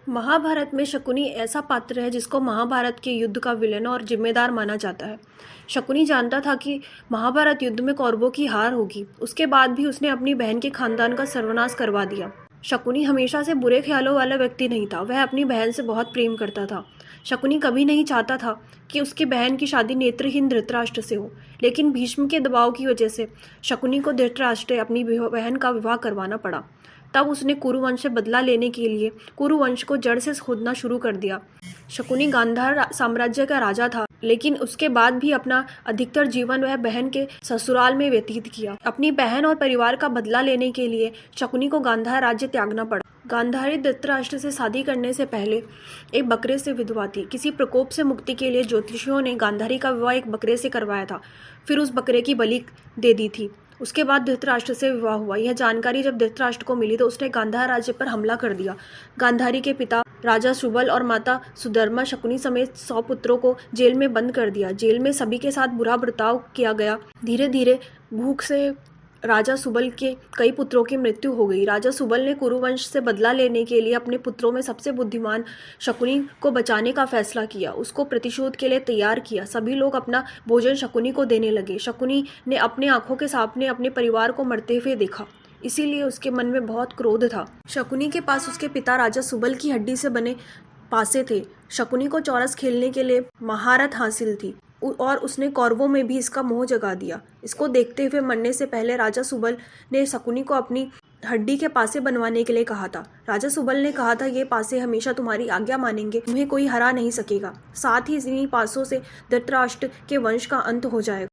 महाभारत में शकुनी ऐसा पात्र है जिसको महाभारत के युद्ध का विलेन और जिम्मेदार माना जाता है। शकुनी जानता था कि महाभारत युद्ध में कौरवों की हार होगी। उसके बाद भी उसने अपनी बहन के खानदान का सर्वनाश करवा दिया। शकुनी हमेशा से बुरे ख्यालों वाला व्यक्ति नहीं था। वह अपनी बहन से बहुत प्रेम करता था। शकुनी कभी नहीं चाहता था कि उसकी बहन की शादी नेत्रहीन धृतराष्ट्र से हो, लेकिन भीष्म के दबाव की वजह से शकुनी को धृतराष्ट्र से अपनी बहन का विवाह करवाना पड़ा। तब उसने कुरुवंश से बदला लेने के लिए कुरुवंश को जड़ से खोदना शुरू कर दिया। शकुनी गांधार साम्राज्य का राजा था, लेकिन उसके बाद भी अपना अधिकतर जीवन वह बहन के ससुराल में व्यतीत किया। अपनी बहन और परिवार का बदला लेने के लिए शकुनी को गांधार राज्य त्यागना पड़ा। गांधारी धृतराष्ट्र से शादी करने से पहले एक बकरे से विधवा थी। किसी प्रकोप से मुक्ति के लिए ज्योतिषियों ने गांधारी का विवाह एक बकरे से करवाया था, फिर उस बकरे की बलि दे दी थी। उसके बाद धृतराष्ट्र से विवाह हुआ। यह जानकारी जब धृतराष्ट्र को मिली तो उसने गांधार राज्य पर हमला कर दिया। गांधारी के पिता राजा सुबल और माता सुधर्मा शकुनी समेत 100 पुत्रों को जेल में बंद कर दिया। जेल में सभी के साथ बुरा बर्ताव किया गया। धीरे धीरे भूख से राजा सुबल के कई पुत्रों की मृत्यु हो गई। राजा सुबल ने कुरुवंश से बदला लेने के लिए अपने पुत्रों में सबसे बुद्धिमान शकुनी को बचाने का फैसला किया। उसको प्रतिशोध के लिए तैयार किया। सभी लोग अपना भोजन शकुनी को देने लगे। शकुनी ने अपने आंखों के सामने अपने परिवार को मरते हुए देखा, इसीलिए उसके मन में बहुत क्रोध था। शकुनी के पास उसके पिता राजा सुबल की हड्डी से बने पासे थे। शकुनी को चौरस खेलने के लिए महारत हासिल थी और उसने कौरवों में भी इसका मोह जगा दिया। इसको देखते हुए मरने से पहले राजा सुबल ने शकुनी को अपनी हड्डी के पासे बनवाने के लिए कहा था। राजा सुबल ने कहा था, ये पासे हमेशा तुम्हारी आज्ञा मानेंगे, तुम्हें कोई हरा नहीं सकेगा। साथ ही इन्हीं पासों से धृतराष्ट्र के वंश का अंत हो जाएगा।